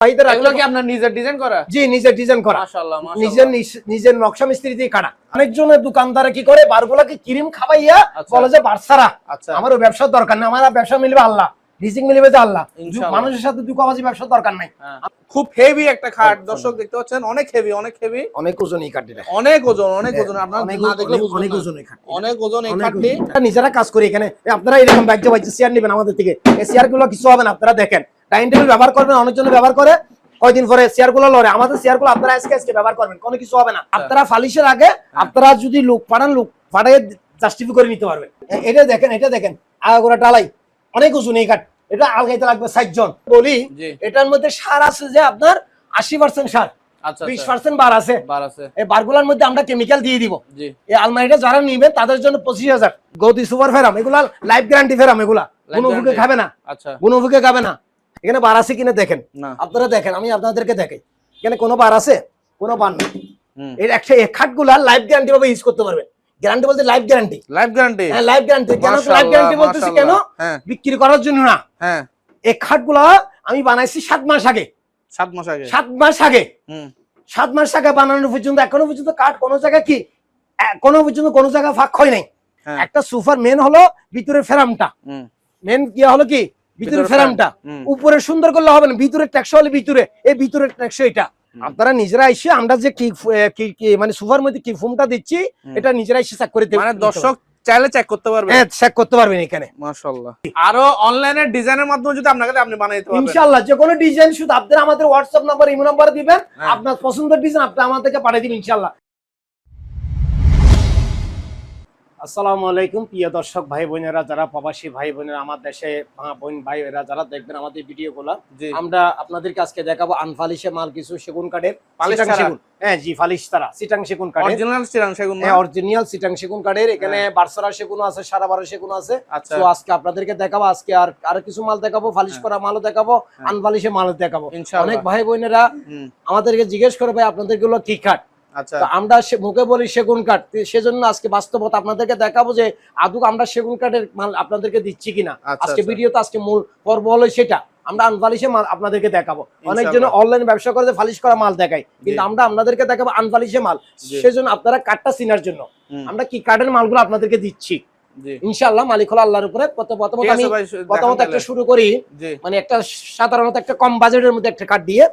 এগুলো কি আপনার নিজের ডিজাইন করা? জি, নিজের ডিজাইন করা, মাশাআল্লাহ মাশাআল্লাহ। নিজের নকশা মিস্ত্রি দিয়ে কাটা। অনেকজনের দোকানদারে কি করে বারগুলাকে ক্রিম খাওয়াইয়া বলে যে বারসারা। আমার ব্যবসার দরকার নেই, আমার ব্যবসা মিলবে আল্লাহ, রিজিক মিলবে যে আল্লাহ, মানুষের সাথে দুঃখবাজি ব্যবসার দরকার নাই। খুব হেভি একটা খাট দর্শক দেখতে পাচ্ছেন, অনেক হেভি অনেক ওজন এই খাটটা, অনেক ওজন আপনারা না দেখলে বুঝবেন অনেক না। ওজন এই খাট, অনেক ওজন এই খাটটি। নিজেরা কাজ করি এখানে। আপনারা এরকম ব্যাগ যে চেয়ার নেবেন আমাদের থেকে, এই চেয়ার গুলো কিছু হবে না। আপনারা দেখেন ডাইনিং টেবিল ব্যবহার করবেন, অনেকজন ব্যবহার করে, কয়দিন পরে চেয়ার গুলো লড়ে। আমাদের চেয়ার গুলো আপনারা আজকে ব্যবহার করবেন, কোনো কিছু হবে না। আপনারা ফালিশের আগে আপনারা যদি লোক পাঠান, লোক পাঠিয়ে জাস্টিফাই করে নিতে পারবেন। এটা দেখেন আগাগোড়া ডালাই, অনেক ওজন এই কাঠ। এটা আলগাইতে লাগবে 60 জন। বলি এটার মধ্যে সার আছে যে আপনার 80% সার, 20% বার আছে। এই বারগুলোর মধ্যে আমরা কেমিক্যাল দিয়ে দিব। এই আলমারিটা যারা নিবেন তাদের জন্য 25,000। গদি সুপার ফেরাম, এগুলা লাইফ গ্যারান্টি ফেরাম, এগুলা গুণভোগে খাবে না, গুণভোগে খাবে না। এখানে বার আছে কিনা দেখেন, আপনারা দেখেন, আমি আপনাদেরকে দেখাই। এখানে কোনো বার আছে, কোনো বার নেই। এর একটা খাটগুলা লাইফ গ্যারান্টি ভাবে ইউজ করতে পারবেন। গ্যারান্টি বলতে লাইফ গ্যারান্টি, হ্যাঁ লাইফ গ্যারান্টি। কেন লাইফ গ্যারান্টি বলতেছি, কেন বিক্রি করার জন্য না। এই খাটগুলা আমি বানাইছি 7 মাস আগে, 7 মাস আগে বানানোর পর্যন্ত এখনো পর্যন্ত কাঠ কোনো জায়গায় কি কোনো জায়গায় ফাঁক হয় নাই। একটা সোফার মেন হলো ভিতরের ফেরামটা, মেন কি হলো কি ভিতরের ফেরামটা। উপরে সুন্দর করলে হবে না, ভিতরে টেকসই হলে ভিতরে, এই ভিতরের টেকসই এটা। আপনারা নিজেরা এসে আমরা যে কি মানে সোফার মধ্যে কি ফোমটা দিচ্ছি, এটা নিজেরা এসে চেক করে দেবেন। মানে দর্শক চাইলে চেক করতে পারবেন, হ্যাঁ চেক করতে পারবেন এখানে। মাশাআল্লাহ। আরো অনলাইনে ডিজাইনের মাধ্যমে যদি আপনাকে আপনি বানাই দিতে পারবেন ইনশাআল্লাহ। যে কোনো ডিজাইন শুধু আপনারা আমাদের হোয়াটসঅ্যাপ নাম্বার, ইমো নাম্বার দিবেন, আপনার পছন্দের ডিজাইন আপনি আমাদেরকে পাঠিয়ে দিবেন ইনশাআল্লাহ। আসসালামু আলাইকুম প্রিয় দর্শক ভাই বোনেরা, যারা প্রবাসী ভাই বোনেরা, আমার দেশে বোন ভাইরা যারা দেখবেন আমাদের ভিডিওগুলো, আমরা আপনাদেরকে আজকে দেখাবো আনফালিশে মাল কিছু সেগুন কাঠের সেগুন। হ্যাঁ জি, ফালিশ তারা চিটাং সেগুন কাঠের, অরিজিনাল চিটাং সেগুন, হ্যাঁ অরিজিনাল চিটাং সেগুন কাঠের। এখানে বারসারা সেগুন আছে, সারা বারো সেগুন আছে। তো আজকে আপনাদেরকে দেখাবো, আজকে আর কিছু মাল দেখাবো, ফালিশ করা মালও দেখাবো, আনফালিশে মালও দেখাবো। অনেক ভাই বোনেরা আমাদেরকে জিজ্ঞেস করে ভাই আপনাদের গুলো কি কাঠ, আমরা মুখে বলি সেগুন কাঠ, সেজন্য আজকে বাস্তবতা আপনাদেরকে দেখাবো যে আদৌ আমরা সেগুন কাঠের মাল আপনাদেরকে দিচ্ছি কিনা। আজকে ভিডিওতে আজকে মূল পর্ব হলো সেটা, আমরা আনফালিশে মাল আপনাদেরকে দেখাবো। অনেকজন অনলাইন ব্যবসা করে ফালিশ করা মাল দেখাই, কিন্তু আমরা আপনাদেরকে দেখাবো আনফালিশে মাল। সেজন্য আপনারা কাঠটা চিনার জন্য আমরা কি কাঠের মালগুলো আপনাদেরকে দিচ্ছি ইনশাআল্লাহ। মালিক হলো আল্লাহর উপরে। প্রথমত একটা শুরু করি, মানে একটা সাধারণত একটা কম বাজেটের মধ্যে একটা কাঠ দিয়ে,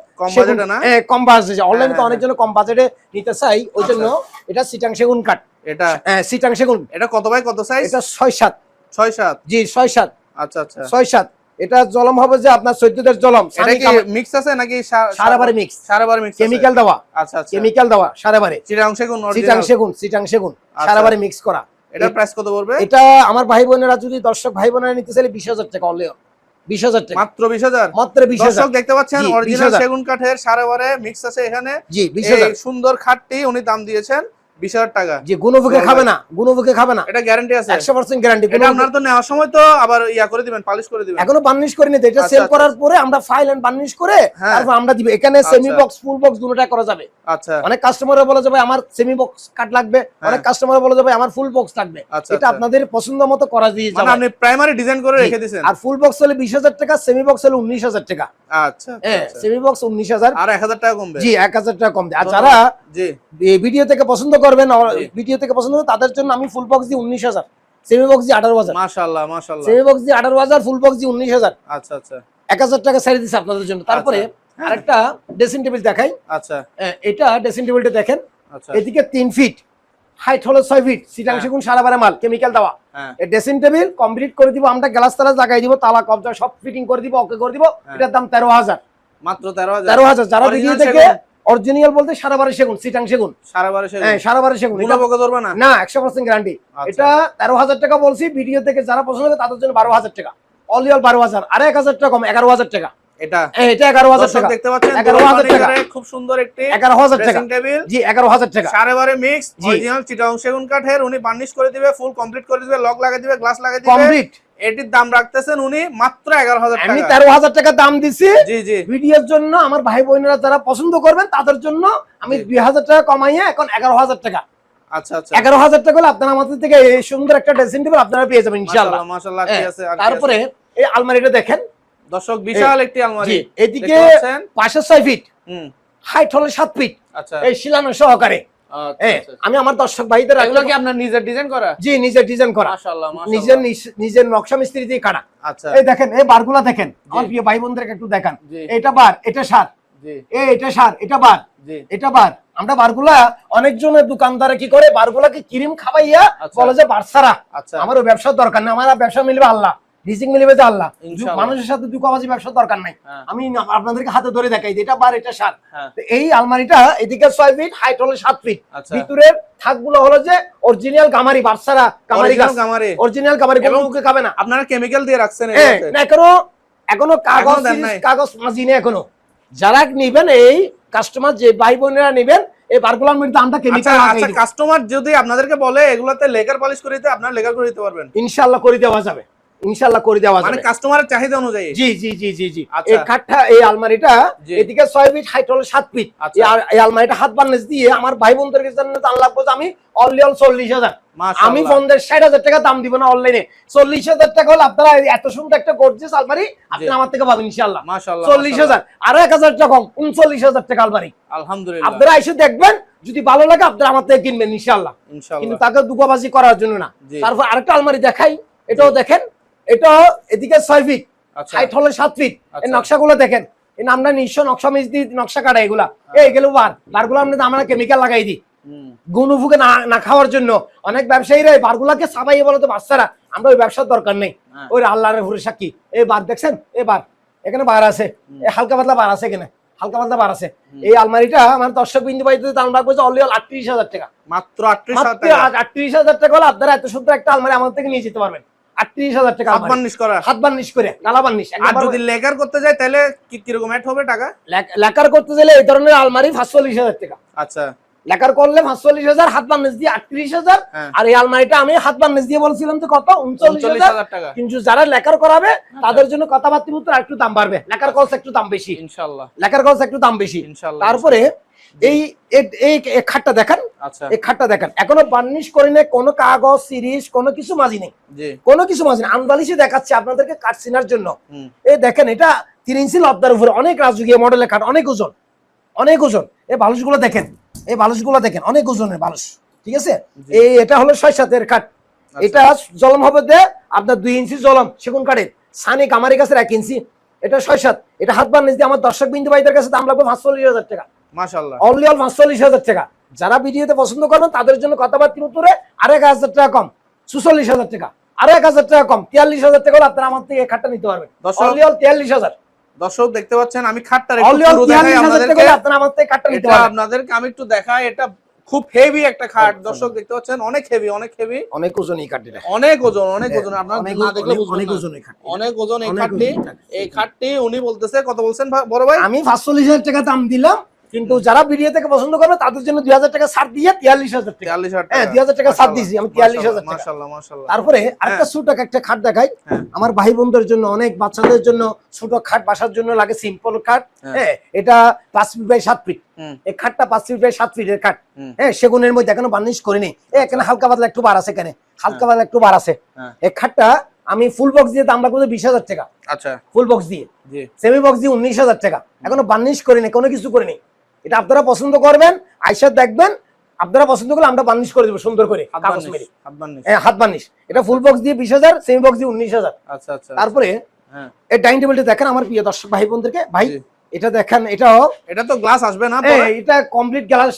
কম বাজেটে, অনলাইনে তো অনেকজন কম বাজেটে নিতে চাই, ওই জন্য এটা চিটাং সেগুন কাঠ। এটা চিটাং সেগুন। এটা কত বাই কত সাইজ? এটা 6-7। 6-7 জি 6-7। আচ্ছা 6-7। এটা জলম হবে যে আপনার 14 জলম। এটা কি মিক্স আছে নাকি সারাবারে মিক্স? সারাবারে মিক্স, কেমিক্যাল দেওয়া। আচ্ছা কেমিক্যাল দেওয়া সারাবারে। চিটাং সেগুন সারাবারে মিক্স করা। এটার প্রাইস কত পড়বে? এটা আমার ভাই বোনেরা যদি দর্শক ভাই বোনেরা নিতে চাইলে 20,000 টাকা, অনলি 20,000 টাকা, মাত্র 20,000। মাত্র 20,000। দর্শক দেখতে পাচ্ছেন অরিজিনাল সেগুন কাঠের সারাবারে মিক্স আছে এখানে। জি 20,000। এই সুন্দর খাটটি উনি দাম দিয়েছেন 20,000 টাকা। জি গুণভোগে খাবে না, গুণভোগে খাবে না, এটা গ্যারান্টি আছে, 100% গ্যারান্টি। এটা আপনারা তো নেওয়ার সময় তো আবার ইয়া করে দিবেন, পলিশ করে দিবেন। এখনো বার্নিশ করে নিতে, এটা সেল করার পরে আমরা ফাইল এন্ড বার্নিশ করে তারপর আমরা দিব। এখানে সেমি বক্স ফুল বক্স দুটোটা করা যাবে। আচ্ছা, অনেক কাস্টমাররা বলে যে ভাই আমার সেমি বক্স কাট লাগবে, অনেক কাস্টমার বলে যে ভাই আমার ফুল বক্স লাগবে। এটা আপনাদের পছন্দ মতো করা দিয়ে যাবে, মানে আপনি প্রাইমারি ডিজাইন করে রেখে দিবেন। আর ফুল বক্স হলে 20,000 টাকা, সেমি বক্স হলে 19,000 টাকা। আচ্ছা, সেমি বক্স 19,000 আর 1,000 টাকা কমবে। জি 1,000 টাকা কমবে। আর যারা এই ভিডিও থেকে পছন্দ করবেন, ভিডিও থেকে পছন্দ হবে তাদের জন্য আমি ফুল বক্স দিয়ে 19,000, সেমি বক্স দিয়ে 18,000। মাশাআল্লাহ মাশাআল্লাহ। সেমি বক্স দিয়ে 18,000, ফুল বক্স দিয়ে 19,000। আচ্ছা আচ্ছা, 1,000 টাকা ছেড়ে দিছি আপনাদের জন্য। তারপরে আরেকটা ড্রেসিং টেবিল দেখাই। আচ্ছা, এটা ড্রেসিং টেবিলটা দেখেন। এদিকে 3 ফিট, হাইট হলো 6 ফিট, চিটাং সেগুন সারাবারে মাল, কেমিক্যাল দেওয়া। এই ড্রেসিং টেবিল কমপ্লিট করে দিব আমরা, গ্লাস তালা লাগাই দিব, তালা কবজা সব ফিটিং করে দিব, ওকে করে দিব। এটার দাম 13,000, মাত্র 13,000। 13,000। যারা ভিডিও থেকে অরিজিনাল বলতে সারাবারে সেগুন, চিটাং সেগুন, সারাবারে সেগুন, হ্যাঁ সারাবারে সেগুন, এটা বকে ধরবে না, না 100% গ্যারান্টি। এটা 13,000 টাকা বলছি, ভিডিও থেকে যারা পছন্দ হবে তাদের জন্য 12,000 টাকা, অনলি 12,000। আর 1,000 টাকা কম, 11,000 টাকা। এটা 11,000 টাকা দেখতে পাচ্ছেন, 11,000 টাকা, খুব সুন্দর একটি 11,000 টাকা টেবিল। জি 11,000 টাকা, সারাবারে মিক্স অরিজিনাল চিটাং সেগুন কাঠের। উনি বার্নিশ করে দিবে, ফুল কমপ্লিট করে দিবে, লক লাগিয়ে দিবে, গ্লাস লাগিয়ে দিবে, কমপ্লিট। এটির দাম রাখতেছেন উনি মাত্র 11,000 টাকা। আমি 13,000 টাকা দাম দিছি জি জি ভিডিওর জন্য। আমার ভাই বোনেরা যারা পছন্দ করবেন তাদের জন্য আমি 2,000 টাকা কমাইয়া এখন 11,000 টাকা। আচ্ছা আচ্ছা, 11,000 টাকা হলে আপনারা আমাদের থেকে এই সুন্দর একটা ড্রেসিং টেবিল আপনারা পেয়ে যাবেন ইনশাআল্লাহ। মাশাআল্লাহ। কি আছে তারপরে এই আলমারিটা দেখেন, দর্শক বিশাল একটি আলমারি, এদিকে পাশে 6 ফিট, হাইট হলো 7 ফিট। আচ্ছা, এই শিলানো সহকারে। আমি আমার দর্শক ভাইদের, এগুলো কি আপনার নিজের ডিজাইন করা? জি, নিজের ডিজাইন করা, মাশাআল্লাহ মাশাআল্লাহ, নিজের নকশা মিস্ত্রি দিয়ে কাটা। আচ্ছা, এই দেখেন, এই বারগুলা দেখেন, আমার প্রিয় ভাই বোনদেরকে একটু দেখান। এটা বার, এটা সার, এটা সার, এটা বার, এটা বার। আমরা বারগুলা অনেকজনের দোকানদারে কি করে, বারগুলাকে ক্রিম খাওয়াইয়া বলে যে বার ছাড়া। আমারও ব্যবসার দরকার নেই, আমার ব্যবসা মিলবে আল্লাহ, রিজিক মিলবে যে আল্লাহ, মানুষের সাথে দুঃখবাজি ব্যবসার দরকার নাই। আমি আপনাদেরকে হাতে ধরে দেখাই, এটা বার, এটা সার। এই আলমারিটা এদিকে 6 ফিট, হাইট হলো 7 ফিট। ভিতরের থাকগুলো হলো যে অরিজিনাল গামারি, বার ছাড়া গামারি গাছ, অরিজিনাল গামারি, কোনো মুখে খাবে না। আপনারা কেমিক্যাল দিয়ে রাখছেন? না, এখনো কাগজ মাঝি নেই এখনো। যারা নিবেন, এই কাস্টমার যে ভাই বোনেরা নিবেন, এই বারগুলোর মধ্যে আমরা কেমিক্যাল লাগাই দিই। কাস্টমার যদি আপনাদেরকে বলে এগুলাতে লেকার পলিশ করে দিতে, আপনারা লেকার করে দিতে পারবেন? ইনশাআল্লাহ করে দেওয়া যাবে, ইনশাআল্লাহ করে দেওয়া যাবে, মানে কাস্টমারের চাহিদা অনুযায়ী। জি জি জি জি জি। এই কাঠটা, এই আলমারিটা এদিকে 6 ফিট, হাইট হলো 7 ফিট। এই আলমারিটা হাত বার্নিশ দিয়ে আমার ভাই বোনদের জন্য দাম লাগবে আমি অনলি 40,000। আমি ফোনদের 60,000 টাকা দাম দিব না অনলাইনে। 40,000 টাকা হলে আপনারা এত সুন্দর একটা গর্জিয়াস আলমারি আপনি আমার থেকে পাবেন ইনশাআল্লাহ। মাশাআল্লাহ, 40,000 আর 1,000 টাকা কম, 39,000 টাকা আলমারি। আলহামদুলিল্লাহ, আপনারা এসে দেখবেন, যদি ভালো লাগে আপনারা আমার থেকে কিনবেন ইনশাআল্লাহ। কিন্তু তাকে দুগাবাজি করার জন্য না। তারপর আরেকটা আলমারি দেখাই, এটাও দেখেন, এটা এদিকে 6 ফিট, হাইট হলো 7 ফিট। এই নকশাগুলো দেখেন, এই আমরা নিজস্ব নকশা মিস্ত্রি নকশা কাটা এগুলা। এইগুলো বারগুলো আমরা কেমিক্যাল লাগাই দিই গুনুফুকে না খাওয়ার জন্য। অনেক ব্যবসায়ীরা এই বারগুলাকে সাবাইয়ে বলে তো বাচ্চারা, আমরা ওই ব্যবসার দরকার নেই। ওই আল্লাহর উপরে সাক্ষী, এই বার দেখছেন, এই বার এখানে বার আছে, এই হালকা পাতলা বার আছে, এখানে হালকা পাতলা বার আছে। এই আলমারিটা আমার দর্শক বিন্দু বাড়িতে দাম রাখবো অনলি 38,000 টাকা, মাত্র 38,000 টাকা হলে আপনারা এত সুন্দর একটা আলমারি আমাদের থেকে নিয়ে যেতে পারবেন। 38,000 টাকা হাত বার্নিশ করে, কালা বার্নিশ। আর যদি লেকার করতে যায় তাহলে কিরকম এড হবে টাকা? লেকার করতে গেলে এই ধরনের আলমারি 45,000 টাকা। আচ্ছা, লেকার করলে 45,000, হাত বার্নিশ দিয়ে 38,000। আর এই আলমারিটা আমি হাত বার্নিশ দিয়ে বলছিলাম তো কত, 39,000 টাকা। কিন্তু যারা লেকার করাবে তাদের জন্য কথাবার্তা মতো একটু দাম বাড়বে, লেকার খরচ একটু দাম বেশি ইনশাআল্লাহ, লেকার খরচ একটু দাম বেশি ইনশাআল্লাহ। তারপরে এই খাটটা দেখেন, এই খাটটা দেখেন, এখনো বার্নিশ করে নেই, কোনো কাগজ সিরিজ কোনো কিছু মাঝি নেই, কোনো কিছু মাঝি নেই। আনবালিশে দেখাচ্ছে আপনাদেরকে কাঠ চিনার জন্য। এই দেখেন, এটা 3 ইঞ্চি লব্দার উপরে, অনেক রাজকীয় মডেলের খাট, অনেক ওজন, অনেক ওজন। এই বালুশগুলো দেখেন, এই বালুশগুলো দেখেন, অনেক ওজনের বালুশ, ঠিক আছে। এটা হলো 6-7 খাট। এটা জলম হবে আপনার 2 ইঞ্চি জলম সেগুন কাঠের, সানি কামারি গাছের 1 ইঞ্চি। এটা 6-7। এটা হাত বার্নিশ দিয়ে আমার দর্শক বিন্দু ভাইদের কাছে দাম লাগবে 45,000 টাকা। মাশাআল্লাহ, অনলি 45,000 টাকা। যারা ভিডিওতে পছন্দ করবেন তাদের জন্য কথাবার্তা উত্তরে 1,000 টাকা কম, 46,000 টাকা, 1,000 টাকা কম, 43,000 টাকা হলে আপনারা আমার থেকে এই খাটটা নিতে পারবেন। অনলি 43,000। দর্শক দেখতে পাচ্ছেন, আমি খাটটার একটু পুরো দেখাই আপনাদেরকে, আপনারা আমার থেকে খাটটা নিতে পারবেন। আপনাদেরকে আমি একটু দেখাই, এটা খুব হেভি একটা খাট। দর্শক দেখতে পাচ্ছেন, অনেক হেভি, অনেক হেভি, অনেক ওজন এই খাটটা, অনেক ওজন, অনেক ওজন। আপনারা না দেখলে বুঝবেন, অনেক ওজন এই খাট, অনেক ওজন এই খাটটি। এই খাটটি উনি বলতেছে, কত বলছেন বড় ভাই? আমি 45,000 টাকা দাম দিলাম, কিন্তু যারা ভিডিও থেকে পছন্দ করবে তাদের জন্য 2,000 টাকা ছাড় দিয়ে 43,000 টাকা। 43,000 টাকা, হ্যাঁ 2,000 টাকা ছাড় দিয়েছি আমি, 43,000 টাকা। মাশাআল্লাহ মাশাআল্লাহ। তারপরে আরেকটা ছোট একটা খাট দেখাই, আমার ভাই বোনদের জন্য, অনেক বাচ্চাদের জন্য ছোট খাট, বাসার জন্য লাগে সিম্পল খাট। হ্যাঁ, এটা 5 ফিট বাই 7 ফিট। এই খাটটা 5 ফিট বাই 7 ফিটের খাট। হ্যাঁ, সেগুনের মধ্যে এখনো বার্নিশ করিনি। এখানে হালকা পাতলা একটু বার আছে, এখানে হালকা পাতলা একটু বার আছে। এই খাটটা আমি ফুল বক্স দিয়ে দাম রাখবো 20,000 টাকা। আচ্ছা, ফুল বক্স দিয়ে, সেমি বক্স দিয়ে 19,000 টাকা। এখনো বার্নিশ করিনি, কোনো কিছু করিনি। এটা আপনারা পছন্দ করবেন, আইসা দেখবেন, আপনারা পছন্দ করলে আমরা বার্নিশ করে দেবো সুন্দর করে, কাগজ মেরে হাত বার্নিশ। এটা ফুল বক্স দিয়ে 20,000, সেমি বক্স দিয়ে 19,000। আচ্ছা আচ্ছা। তারপরে এই ডাইনিং টেবিলটা দেখেন আমার প্রিয় দর্শক ভাই বোনদেরকে, ভাই এটা দেখেন, এটা তো গ্লাস আসবে না? এটা কমপ্লিট গ্লাস,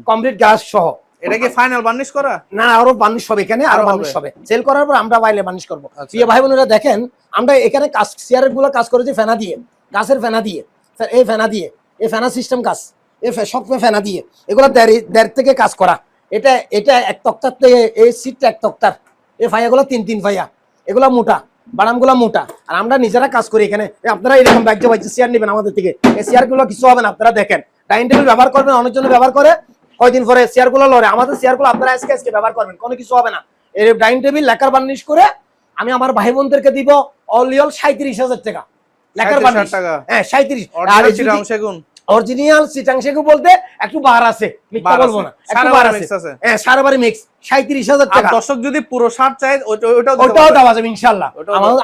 কমপ্লিট গ্লাস সহ। এটা কি ফাইনাল বার্নিশ করা? না, আরো বার্নিশ হবে, এখানে আরো বার্নিশ হবে। সেল করার পর আমরা বাইরে বার্নিশ করব। প্রিয় ভাই বোনেরা দেখেন, আমরা এখানে চেয়ারের গুলো কাজ করেছি ফেনা দিয়ে, গাছের ফেনা দিয়ে, এই ফেনা দিয়ে, এই ফেনা সিস্টেম কাজ, এই সব ফেনা দিয়ে, এগুলো দেড় থেকে কাজ করা। এটা এক তক্তার থেকে, এই সিটটা এক তক্তার, এই ফাইয়াগুলো 3 ফাইয়া, এগুলো মোটা, বাড়ামগুলো মোটা। আর আমরা নিজেরা কাজ করি এখানে। আপনারা এরকম ব্যাগ যে চেয়ার নেবেন আমাদের থেকে, এই চেয়ার গুলো কিছু হবে না। আপনারা দেখেন, ডাইনিং টেবিল ব্যবহার করবেন, অনেকজন ব্যবহার করে, কয়দিন পরে চেয়ার গুলো লড়ে। আমাদের চেয়ার গুলো আপনারা আজকে ব্যবহার করবেন, কোনো কিছু হবে না। এই ডাইনিং টেবিল লেকার বার্নিশ করে আমি আমার ভাই বোনদেরকে দিব অনলি 37,000 টাকা। লেকার বার্নিশ, হ্যাঁ 37। অরিজিনাল চিটাং সেগুন বলতে একটু বার আছে, মিথ্যা বলবো না, একটু বার আছে। হ্যাঁ, সারাবারি মিক্স 37,000 টাকা। দর্শক যদি পুরো শার্ট চাই ওটাও দেওয়া যাবে ইনশাআল্লাহ।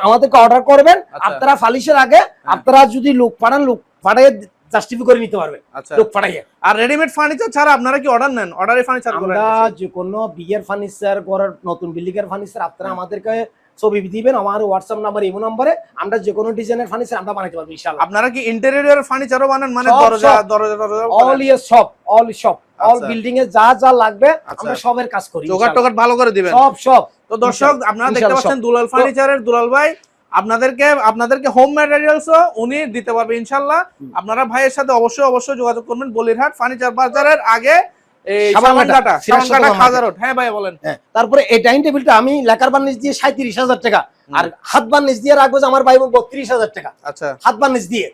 আমাদেরকে অর্ডার করবেন, আপনারা ফালিশের আগে আপনারা যদি লোক পাঠান, লোক পাঠিয়ে জাস্টিফাই করে নিতে পারবেন, লোক পাঠাইয়ে। আর রেডিমেড ফার্নিচার ছাড়া আপনারা কি অর্ডার নেন? অর্ডারে ফার্নিচার করেন? আমরা যে কোনো বিয়ের ফার্নিচার করার, নতুন বিল্ডিং এর ফার্নিচার আপনারা আমাদেরকে ছবি দিবেন, আমার হোয়াটসঅ্যাপ নাম্বার, ইমো নম্বরে, আমরা যে কোনো ডিজাইনের ফার্নিচার আমরা বানাইতে পারবো ইনশাআল্লাহ। আপনারা কি ইন্টেরিয়র ফার্নিচারও বানান? মানে দরজা অল ইয়ে সব, অল বিল্ডিং এ যা যা লাগবে আমরা সবের কাজ করি, জোগাড় টোগাড় ভালো করে দিবেন সব। তো দর্শক আপনারা দেখতে পাচ্ছেন দুলাল ফার্নিচারের দুলাল ভাই আপনাদেরকে হোম ম্যাটেরিয়ালসও উনি দিতে পারবে ইনশাআল্লাহ। আপনারা ভাইয়ের সাথে অবশ্যই যোগাযোগ করবেন। বলিরহাট ফার্নিচার বাজারের আগে হ্যাঁ ভাই বলেন। তারপরে এই ডাইনিং টেবিলটা আমি লেকার বার্নিশ দিয়ে 37,000 টাকা, আর হাত বার্নিশ দিয়ে রাখবো আমার ভাই 32,000 টাকা। আচ্ছা, হাত বার্নিশ দিয়ে,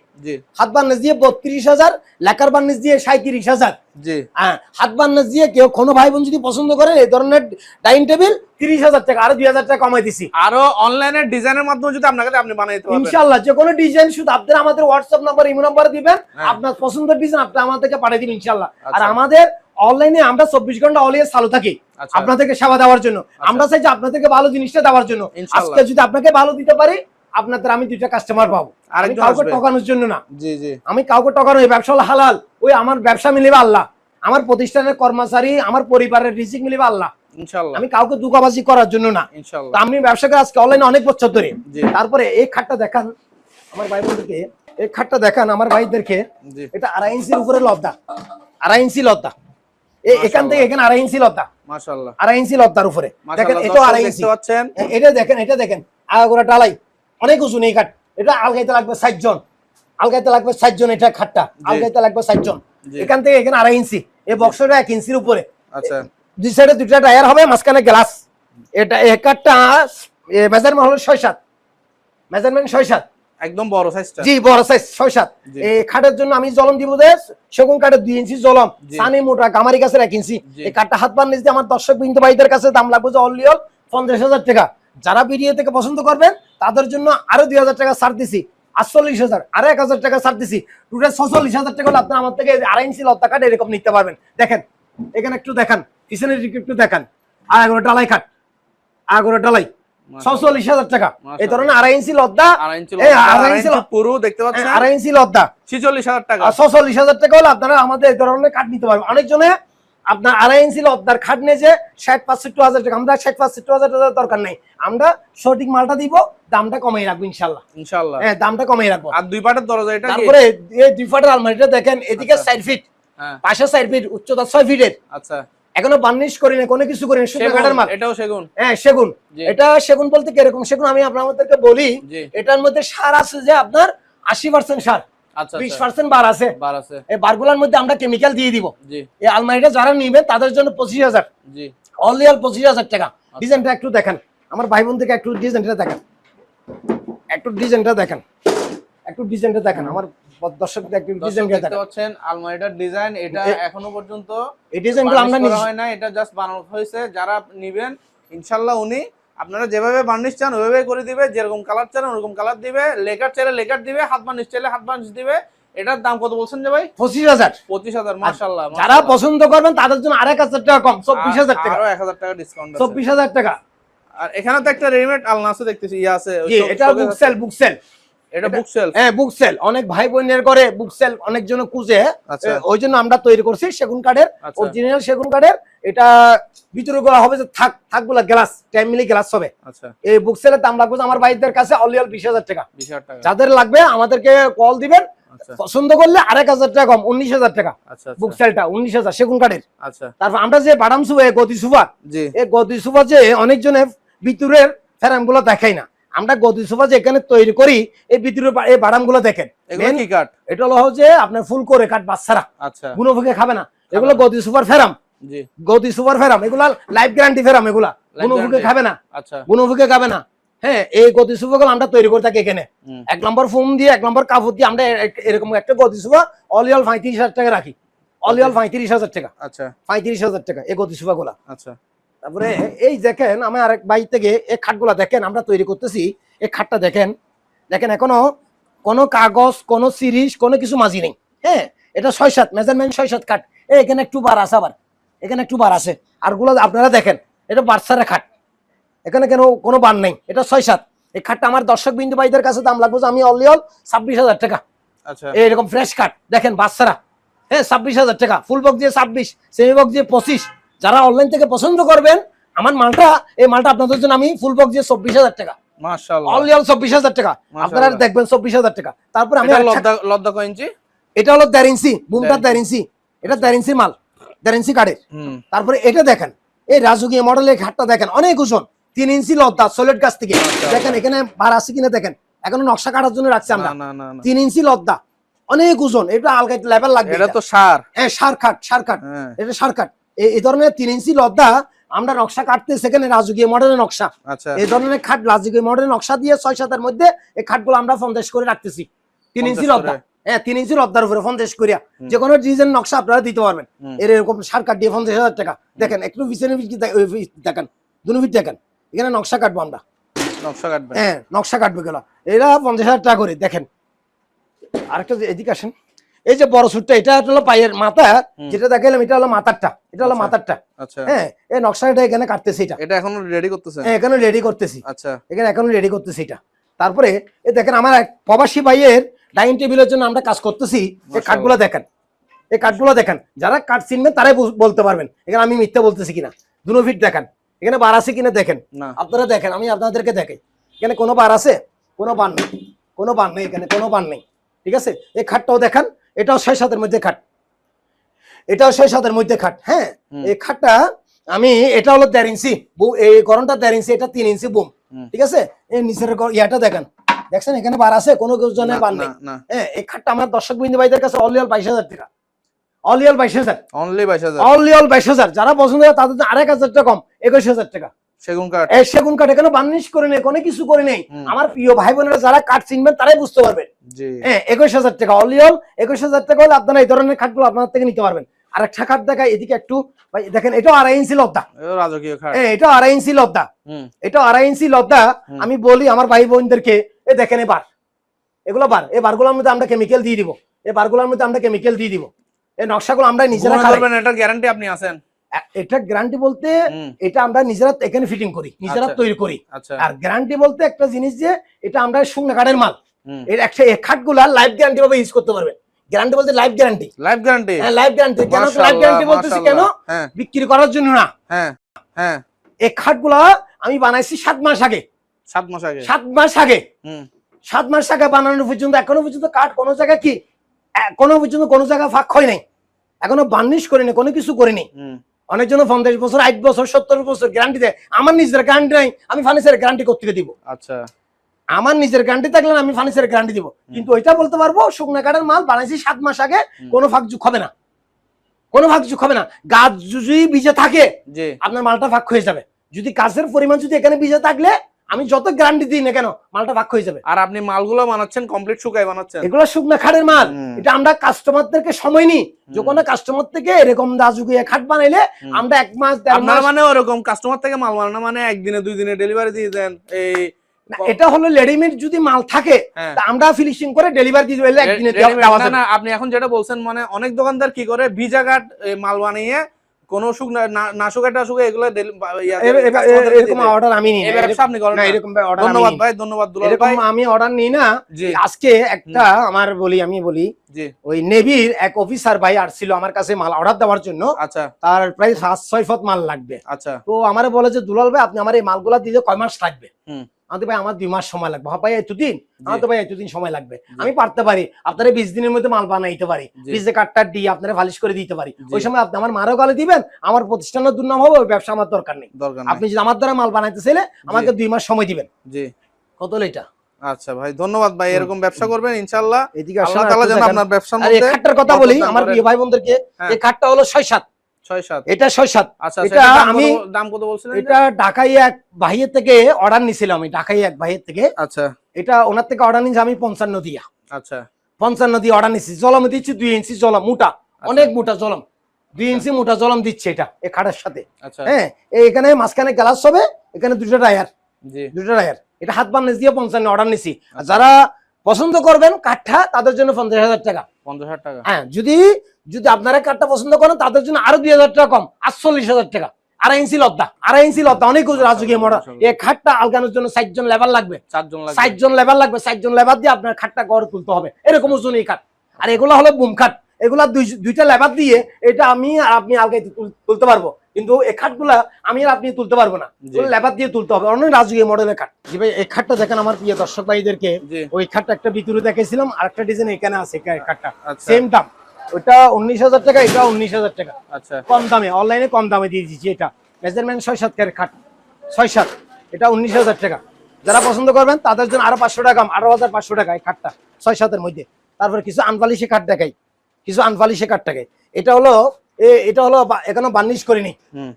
হাত বার্নিশ দিয়ে 32,000, লেকার বার্নিশ দিয়ে 37,000। জি হ্যাঁ, হাত বার্নিশ দিয়ে কেউ কোনো ভাই বোন যদি পছন্দ করে এই ধরনের ডাইনিং টেবিল 30,000 টাকা, আরো 2,000 টাকা কমাই দিছি। আরো অনলাইনে ডিজাইনের মাধ্যমে যদি আপনাকে আপনি বানাইতে পারবেন ইনশাআল্লাহ। যে কোনো ডিজাইন শুধু আপনারা আমাদের হোয়াটসঅ্যাপ নাম্বার, ইমো নাম্বার দিবেন, আপনার পছন্দের ডিজাইন আপনি আমাদেরকে পাঠিয়ে দিবেন ইনশাআল্লাহ। আর আমাদের অনলাইনে আমরা 24 ঘন্টা অলওয়েজ চালু থাকি আপনাদেরকে সেবা দেওয়ার জন্য। আমরা চাই যে আপনাদেরকে ভালো জিনিসটা দেওয়ার জন্য। আজকে যদি আপনাকে ভালো দিতে পারি, আপনাদের আমি 2টা কাস্টমার পাবো। আমি কাউকে ঠকানোর জন্য না, আমি কাউকে ঠকানো, এই ব্যবসা হালাল, ওই আমার ব্যবসা মিলিবে আল্লাহ, আমার প্রতিষ্ঠানের কর্মচারী, আমার পরিবারের রিজিক মিলিবে আল্লাহ ইনশাআল্লাহ। আমি কাউকে দুঃখবাজি করার জন্য না ইনশাআল্লাহ। আমি ব্যবসা করে আজকে অনলাইনে অনেক বছর ধরে। তারপরে এই খাটটা দেখান আমার ভাই বোনদেরকে, এই খাটটা দেখান আমার ভাইদেরকে। এটা 2.5 ইঞ্চির উপরে লদ্দা, 2.5 ইঞ্চি লদ্দা, এখান থেকে এখানে 2.5 ইঞ্চি লদ্দা, মাশাআল্লাহ 2.5 ইঞ্চি লদ্দার উপরে দেখেন। এটা 2.5 ইঞ্চি পাচ্ছেন, এটা দেখেন, এটা দেখেন আগাগোড়া ডালাই, অনেক উঁচু এই খাট। এটা আলগাইতে লাগবে 60 জন, আলগাইতে লাগবে 60 জন, এটা খাটটা আলগাইতে লাগবে 60 জন। এখান থেকে এখানে 2.5 ইঞ্চি, এই বক্সটা 1 ইঞ্চির উপরে। আচ্ছা, দুই সাইডে 2টা টায়ার হবে, মাঝখানে গ্লাস। এটা এই খাটটা মেজারমেন্ট হলো 6-7, মেজারমেন্ট 6-7, একদম বড় সাইজটা। জি বড় সাইজ 6-7। এই খাটের জন্য আমি জলম দিব দে সেগুন কাঠের 2 ইঞ্চি জলম, সানি মোটা গামারি গাছের 1 ইঞ্চি। এই কাঠটা হাত বার্নিশ দিয়ে আমার দর্শক বিন্দু ভাইদের কাছে দাম লাগবে যে অনলি 50,000 টাকা। যারা ভিডিও থেকে পছন্দ করবেন তাদের জন্য আরো 2,000 টাকা ছাড় দিছি, 48,000, আরো 1,000 টাকা ছাড় দিছি, টোটাল 46,000 টাকা হলে আপনারা আমার থেকে 2.5 ইঞ্চি লতা কাঠ এরকম নিতে পারবেন। দেখেন এখানে একটু দেখান, পিছনের দিকে একটু দেখান, আর এগুলো ডালাই কাঠ, আর এগুলো ডালাই 46,000 টাকা। এই ধরনের 2.5 ইঞ্চি লদ্দা, 2.5 ইঞ্চি পুরো দেখতে পাচ্ছেন, 2.5 ইঞ্চি লদ্দা 46,000 টাকা। 46,000 টাকা হলে আপনারা আমাদের এই ধরনের কাঠ নিতে পারবেন। অনেকজনে আপনার 2.5 ইঞ্চি লদ্দার খাট নিয়ে যে 60-65,000 টাকা, আমরা 60-65,000 টাকা দরকার নেই, আমরা সঠিক মালটা দিব, দামটা কমাই রাখবো ইনশাআল্লাহ, ইনশাআল্লাহ। হ্যাঁ, দামটা কমাই রাখবো। আর 2 পাটের দরজা, এটা তারপরে এই 2 পাটের আলমারিটা দেখেন, এদিকে 4 ফিট, পাশে 4 ফিট, উচ্চতা 6 ফিটের। আচ্ছা, এখনো বার্নিশ করি না, কোনো কিছু করি না, শুধু কাঠের মাল। এটাও সেগুন? হ্যাঁ সেগুন। এটা সেগুন বলতে কি এরকম সেগুন, আমি আপনাদেরকে বলি এটার মধ্যে সার আছে যে আপনার 80% সার, 20% বার আছে। এই বারগুলোর মধ্যে আমরা কেমিক্যাল দিয়ে দিব। এই আলমারিটা যারা নিবেন তাদের জন্য 25,000, অনলি 25,000 টাকা। ডিজাইনটা একটু দেখেন আমার ভাই বোন থেকে, একটু ডিজাইনটা দেখেন, একটু ডিজাইনটা দেখেন, একটু ডিজাইনটা দেখেন আমার দর্শকদের, একটু ডিজাইনটা দেখতে পাচ্ছেন। আলমারিটার ডিজাইন এটা এখনো পর্যন্ত এই ডিজাইনগুলো আমরা করা হয় না, এটা জাস্ট বানানো হয়েছে। যারা নেবেন ইনশাআল্লাহ উনি আপনারা যেভাবে বার্নিশ চান ওইভাবে করে দিবে, যেরকম কালার চান ওরকম কালার দিবে, লেকার চাইলে লেকার দিবে, হাত বার্নিশ চাইলে হাত বার্নিশ দিবে। এটার দাম কত বলছেন যে ভাই? 25,000। 25,000 মাশাআল্লাহ। যারা পছন্দ করবেন তাদের জন্য আরো 1,000 টাকা কম, 24,000 টাকা, আরো 1,000 টাকা ডিসকাউন্ট আছে, 24,000 টাকা। আর এখানে তো একটা রেডিমেড আলনা আছে দেখতেছি, ইয়া আছে। এটা বুক সেল, বুক সেল, এটা বুক সেল। হ্যাঁ বুক সেল, অনেক ভাই বোনের করে বুক সেল অনেক জন খুঁজে, ওই জন্য আমরা তৈরি করছি সেগুন কাঠের, অরিজিনাল সেগুন কাঠের। এটা ভিতরে গুলো হবে যে থাকগুলা গ্লাস, টাইম মিলি গ্লাস হবে। আচ্ছা, এই বুক সেলের দাম লাগবে আমার ভাইদের কাছে অনলি 20,000 টাকা। 20,000 টাকা। যাদের লাগবে আমাদেরকে কল দিবেন, পছন্দ করলে আর 1,000 টাকা কম, 19,000 টাকা। আচ্ছা, বুক সেলটা 19,000 সেগুন কাঠের। আচ্ছা, তারপর আমরা যে বাদাম সুবা, গদি সুবা, এই গদি সুবা যে অনেকজনে ভিতরের ফ্রেম গুলো দেখাই না, আমরা গদি সোফা যে এখানে তৈরি করি, এই ভিতরে এই বাদাম গুলো দেখেন, কি কাঠ? এটা হলো যে আপনার ফুল করে কাঠ, বাচ্চারা গুণভোগে খাবে না, এগুলো গদি সোফার ফেরাম। গদি সোফার ফেরাম, এগুলা লাইফ গ্যারান্টি ফেরাম, এগুলা গুণভোগে খাবে না, গুণভোগে খাবে না। হ্যাঁ, এই গদি সোফা গুলো আমরা তৈরি করে থাকি এখানে 1 নম্বর ফোম দিয়ে, 1 নম্বর কাপড় দিয়ে আমরা এরকম একটা গদি সোফা অনলি 35,000 টাকা রাখি, অনলি 35,000 টাকা। আচ্ছা, 35,000 টাকা এই গদি সোফা গুলা। আচ্ছা, তারপরে এই দেখেন আমি আরেক ভাই থেকে এই খাটগুলা দেখেন আমরা তৈরি করতেছি, এই খাটটা দেখেন, দেখেন এখনো কোনো কাগজ, কোনো সিরিজ, কোনো কিছু মাঝি নেই। হ্যাঁ এটা 6-7 মেজারমেন্ট 6-7 কাঠ। এখানে একটু বার আছে, আবার এখানে একটু বার আছে, আর গুলো আপনারা দেখেন এটা বাচ্চারা খাট, এখানে কেন কোনো বার নেই, এটা 6-7। এই খাটটা আমার দর্শক বিন্দু ভাইদের কাছে দাম লাগবে আমি অনলি 26,000 টাকা। আচ্ছা এরকম ফ্রেশ কাট দেখেন বাচ্চারা, হ্যাঁ 26,000 টাকা, ফুল বক্স দিয়ে 26, সেমি বক্স দিয়ে 25। যারা অনলাইন থেকে পছন্দ করবেন আমার মালটা, এই মালটা আপনাদের জন্য আমি ফুল বক্স দিয়ে 24,000 টাকা, মাশাআল্লাহ অনলি 24,000 টাকা। আপনারা দেখবেন 24,000 টাকা। তারপর আমি লদ্দা কয় ইঞ্চি? এটা হলো 1.5 ইঞ্চি, বুমটা 1.5 ইঞ্চি, এটা 1.5 ইঞ্চি মাল, 1.5 ইঞ্চি কাঠের। তারপরে এটা দেখেন এই রাজকীয় মডেলের খাটটা দেখেন, অনেক ওজন, 3 ইঞ্চি লদ্দা সলিড গাছ থেকে। দেখেন এখানে বার আছে কিনা দেখেন, এখনো নকশা কাটার জন্য রাখছি আমরা। 3 ইঞ্চি লদ্দা, অনেক ওজন, এটা আলগা লেভেল লাগবে। এটা তো সার, হ্যাঁ সার কাঠ, সার কাঠ, এটা সার কাঠ। এই ধরনের 3 ইঞ্চি লদ্দা আমরা নকশা কাটতে, সেখানে রাজকীয় মডেলের নকশা। আচ্ছা এই ধরনের খাট রাজকীয় মডেলের নকশা দিয়ে 6-7 এর মধ্যে এই খাটগুলো আমরা 50 করে রাখতেছি। 3 ইঞ্চি লদ্দা, হ্যাঁ 3 ইঞ্চি লদ্দার উপরে 50 করিয়া যে কোনো ডিজাইন নকশা আপনারা দিতে পারবেন। এরকম সার কাঠ দিয়ে 50,000 টাকা। দেখেন একটু পিছনে দেখেন, দুনো ফিট দেখেন, এখানে নকশা কাটবো আমরা, নকশা কাটবে, হ্যাঁ নকশা কাটবে গেল, এরা 50,000 টাকা করে। দেখেন আরেকটা এদিকে আসেন, এই যে বড় সুটটা, এটা হলো পায়ের মাথা, যেটা দেখালাম এটা হলো মাথারটা, এটা হলো মাথারটা। আচ্ছা হ্যাঁ এই নকশাটা এখানে কাটতেছি, এটা এখনো রেডি করতেছে, হ্যাঁ এখানে রেডি করতেছি। আচ্ছা এখানে এখনো রেডি করতেছি এটা। তারপরে এই দেখেন আমার এক প্রবাসী ভাইয়ের ডাইনিং টেবিলের জন্য আমরা কাজ করতেছি। এই কাঠগুলো দেখেন, এই কাঠগুলো দেখেন, যারা কাঠ চিনবেন তারাই বলতে পারবেন এখানে আমি মিথ্যা বলতেছি কিনা। 2 ফিট দেখেন, এখানে বার আছে কিনা দেখেন, আপনারা দেখেন, আমি আপনাদেরকে দেখাই, এখানে কোনো বার আছে, কোনো বার নেই, কোনো বার নেই, এখানে কোনো বার নেই, ঠিক আছে। এই খাটটাও দেখেন, এটাও 6-7 এর মধ্যে খাট, এটাও 6-7 এর মধ্যে খাট। হ্যাঁ এই খাটটা আমি, এটা হলো 1.5 ইঞ্চি, এই গরমটা 1.5 ইঞ্চি, এটা 3 ইঞ্চি বুম, ঠিক আছে। এই নিচের ইয়াটা দেখেন, দেখছেন এখানে বার আছে, কোনো জনের বার নেই। হ্যাঁ এই খাটটা আমার দর্শক বিন্দু ভাইদের কাছে অনলি 22,000 টাকা, অনলি 22,000, অনলি 22,000, অনলি 22,000। যারা পছন্দ করে তাদের 2,500 টাকা কম, 21,000 টাকা। সেগুন কাঠ, এই সেগুন কাঠ, এখানে বার্নিশ করে নেই, কোনো কিছু করে নেই। আমার প্রিয় ভাই বোনেরা যারা কাঠ চিনবেন তারাই বুঝতে পারবেন। হ্যাঁ 21,000 টাকা, অনলি 21,000 টাকা হলে আপনারা এই ধরনের খাটগুলো আপনার থেকে নিতে পারবেন। আর একটা খাট দেখায় এদিকে একটু ভাই, দেখেন এটাও 2.5 ইঞ্চি লদ্দা, রাজকীয় খাট, এটাও 2.5 ইঞ্চি লদ্দা, এটাও 2.5 ইঞ্চি লদ্দা। আমি বলি আমার ভাই বোনদেরকে, এ দেখেন এবার এগুলো বার, এই বারগুলোর মধ্যে আমরা কেমিক্যাল দিয়ে দিব, এই বারগুলোর মধ্যে আমরা কেমিক্যাল দিয়ে দিব। এই নকশাগুলো আমরা নিজেরা করবেন, এটা গ্যারান্টি আপনি আছেন? এটা গ্যারান্টি বলতে এটা আমরা নিজেরা এখানে ফিটিং করি, নিজেরা তৈরি করি। আর গ্যারান্টি বলতে একটা জিনিস যে এটা আমরা শুকনো কাঠের মাল, এর একটা খাটগুলা লাইফ গ্যারান্টি ভাবে ইউজ করতে পারবেন। গ্যারান্টি বলতে লাইফ গ্যারান্টি, লাইফ গ্যারান্টি, হ্যাঁ লাইফ গ্যারান্টি। কেন লাইফ গ্যারান্টি বলতেছি, কেন বিক্রি করার জন্য না। হ্যাঁ হ্যাঁ এই খাটগুলা আমি বানাইছি 7 মাস আগে, 7 মাস আগে, 7 মাস আগে, 7 মাস আগে বানানো পর্যন্ত এখনো পর্যন্ত কাঠ কোনো জায়গায় কি কোনো পর্যন্ত কোনো জায়গায় ফাঁক হয় নাই, এখনো বার্নিশ করিনি, কোনো কিছু করিনি। অনেক জন 50 বছর, 8 বছর, 70 বছর গ্যারান্টি দেয়, আমার নিজের গ্যারান্টি নাই, আমি ফার্নিচারের গ্যারান্টি করতে দিব। আচ্ছা আমার নিজের গ্যারান্টি থাকলে আমি ফার্নিচারের গ্যারান্টি দিব, কিন্তু ওইটা বলতে পারবো শুকনা কাঠের মাল বানাইছি 7 মাস আগে, কোনো ফাঁক যুগ হবে না, কোনো ফাঁক যুগ হবে না। গাছ যদি ভিজে থাকে আপনার মালটা ফাঁক হয়ে যাবে, যদি গাছের পরিমাণ যদি এখানে ভিজে থাকলে আমি যত গ্যারান্টি দিই না কেন মালটা ফাঁক হয়ে যাবে। আর আপনি মালগুলো বানাচ্ছেন কমপ্লিট শুকায় বানাচ্ছেন, এগুলো শুকনা খাটের মাল। এটা আমরা কাস্টমারদেরকে সময় নিই, যখন কাস্টমার থেকে এরকম রাজুকিয়া খাট বানাইলে আমরা 1 মাস 1.5 মাস, মানে ওরকম কাস্টমার থেকে মাল বানানো মানে একদিনে 2 দিনে ডেলিভারি দিয়ে দেন। এই এটা হলো রেডিমেড যদি মাল থাকে আমরা ফিনিশিং করে ডেলিভারি দিয়ে দিলে একদিনে দেওয়া যাবে না। আপনি এখন যেটা বলছেন মানে অনেক দোকানদার কি করে ভিজা কাঠ মাল বানিয়ে কোন শুকনা না শুকাটা শুকা এগুলো এরকম অর্ডার আমি নিই না, ব্যবসা আপনি করেন না এরকম অর্ডার। ধন্যবাদ ভাই, ধন্যবাদ দুলাল ভাই। এরকম আমি অর্ডার নিই না। আজকে একটা আমার আমি বলি ওই নেভির এক অফিসার ভাই আসছিল আমার কাছে মাল অর্ডার দেওয়ার জন্য। আচ্ছা তার প্রায় 5-6 ফুট মাল লাগবে। আচ্ছা তো আমারে বলে যে দুলাল ভাই আপনি আমার এই মালগুলা দিতে কয় মাস লাগবে? ভাই আমার 2 মাস সময় লাগবে। ভাই এতদিন? আমার তো ভাই এতদিন সময় লাগবে। আমি পারতে পারি আপনারা 20 দিনের মধ্যে মাল বানাইতে পারি, ভিজে কাঠটা দিয়ে আপনারা ফালিশ করে দিতে পারি। ওই সময় আপনি আমার মারও গালে দিবেন, আমার প্রতিষ্ঠানের দুর্নাম হবে, ওই ব্যবসা আমার দরকার নেই। আপনি যদি আমার দ্বারা মাল বানাইতে চাইলে আমাকে 2 মাস সময় দিবেন। জি কত এটা? আচ্ছা ভাই ধন্যবাদ ভাই, এরকম ব্যবসা করবেন ইনশাআল্লাহ। আল্লাহ তাআলা যেন আপনার ব্যবসার মধ্যে। এই খাটটার কথা বলি আমার প্রিয় ভাই বোনদেরকে, এই খাটটা হলো 6-7, এটা 6-7। আচ্ছা এটা আমি দাম কত বলছিলেন? এটা ঢাকায় এক ভাইয়ের থেকে অর্ডার নিছিলাম, আমি ঢাকায় এক ভাইয়ের থেকে। আচ্ছা এটা ওনার থেকে অর্ডার নিছি আমি 55 দিয়া। আচ্ছা 55 দিয়ে অর্ডার নিছি। জলম দিচ্ছি 2 ইঞ্চি জলম, মোটা অনেক মোটা জলম, 2 ইঞ্চি মোটা জলম দিচ্ছে এটা এই খাটের সাথে। হ্যাঁ এখানে মাঝখানে গ্লাস হবে, এখানে 2টা টায়ার, জি 2টা টায়ার। এটা হাত বান্নেজ দিয়ে 55 অর্ডার নিছি। যারা পছন্দ করবেন কাঠটা তাদের জন্য 50,000 টাকা, 50,000 টাকা। হ্যাঁ, যদি যদি আপনারা কাঠটা পছন্দ করেন তাদের জন্য আরো 2,000 টাকা কম, 48,000 টাকা। 2.5 ইঞ্চি লদ্দা অনেক রাজকীয় মডেল। এই খাটটা আলগানোর জন্য 4 জন লেবার লাগবে, 4 জন লেবার লাগবে। 4 জন লেবার দিয়ে আপনার খাটটা গড়ে তুলতে হবে, এরকম ওজন এই খাট। আর এগুলো হলো বুম খাট, এগুলা দুইটা লেবার দিয়ে এটা আমি আর আপনি আলগাইতে তুলতে পারবো, কিন্তু এই খাটগুলা আমি আর আপনি তুলতে পারবো না, লেবার দিয়ে তুলতে হবে। অনেক রাজকীয় মডেলের খাট। জি ভাই, এই খাটটা দেখেন আমার প্রিয় দর্শক ভাইদেরকে, ওই খাটটা একটা ভিতরে দেখাইছিলাম, আর একটা ডিজাইন এখানে আছে খাটটা সেম দাম। ওটা 19,000 টাকা, এটা 19,000 টাকা। আচ্ছা, কম দামে, অনলাইনে কম দামে দিয়ে দিচ্ছি। এটা মেজারমেন্ট 6-7 এর খাট, 6-7, এটা 19,000 টাকা। যারা পছন্দ করবেন তাদের জন্য আরো 500 টাকা, 18,500 টাকা এই খাটটা 6-7 এর মধ্যে। তারপরে কিছু আনপালিশে কাঠ দেখাই, কিছু আনপালিশে কাঠ দেখাই। এটা হলো এখনো বার্নিশ করিনি,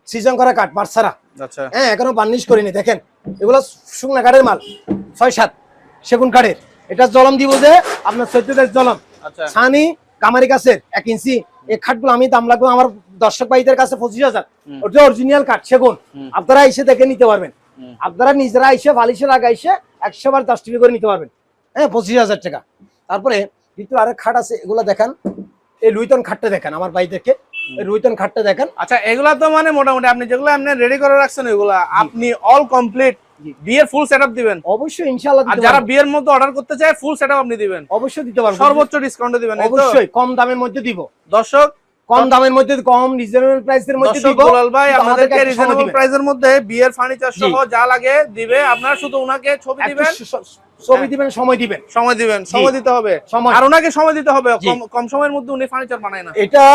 সিজন করা কাঠ বারসারা। আচ্ছা, হ্যাঁ, এখনো বার্নিশ করিনি। দেখেন এগুলো শুকনা কাঠের মাল, 6-7 সেগুন কাঠের। এটা জলম দিব যে আপনার 14 জলম। আচ্ছা, ছানি কামারি গাছের 1 ইঞ্চি। এই খাটগুলো আমি দাম লাগবে আমার দর্শক ভাইদের কাছে 25,000। ওটা অরিজিনাল কাঠ সেগুন। আপনারা এসে দেখে নিতে পারবেন, আপনারা নিজেরা এসে বালিশের আগে এসে 100 বার 10 টাকা করে নিতে পারবেন। হ্যাঁ, 25,000 টাকা। তারপরে ভিতরে আরেক খাট আছে, এগুলো দেখেন। এই লুইতন খাটটা দেখেন আমার ভাইদেরকে, এই লুইতন খাটটা দেখেন। আচ্ছা, এগুলা তো মানে মোটামুটি আপনি যেগুলো আপনি রেডি করে রাখছেন এগুলা আপনি অল কমপ্লিট বিয়ের ফুল সেটআপ দিবেন? অবশ্যই, ইনশাআল্লাহ। আর যারা বিয়ের মধ্যে অর্ডার করতে চায় ফুল সেটআপ আপনি দিবেন? অবশ্যই দিতে পারবো, সর্বোচ্চ ডিসকাউন্টে দিবেন? অবশ্যই কম দামের মধ্যে দিব দর্শক, কম দামের মধ্যে, কম রিজনেবল প্রাইসের মধ্যে দিব। দুলাল ভাই আমাদেরকে রিজনেবল প্রাইসের মধ্যে বিয়ের ফার্নিচার সহ যা লাগে দিবে। আপনারা শুধু ওনাকে ছবি দিবেন, সময় দিবেন, সময় দিতে হবে। আর ওনাকে সময় দিতে হবে, কম সময়ের মধ্যে উনি ফার্নিচার বানায় না। এটা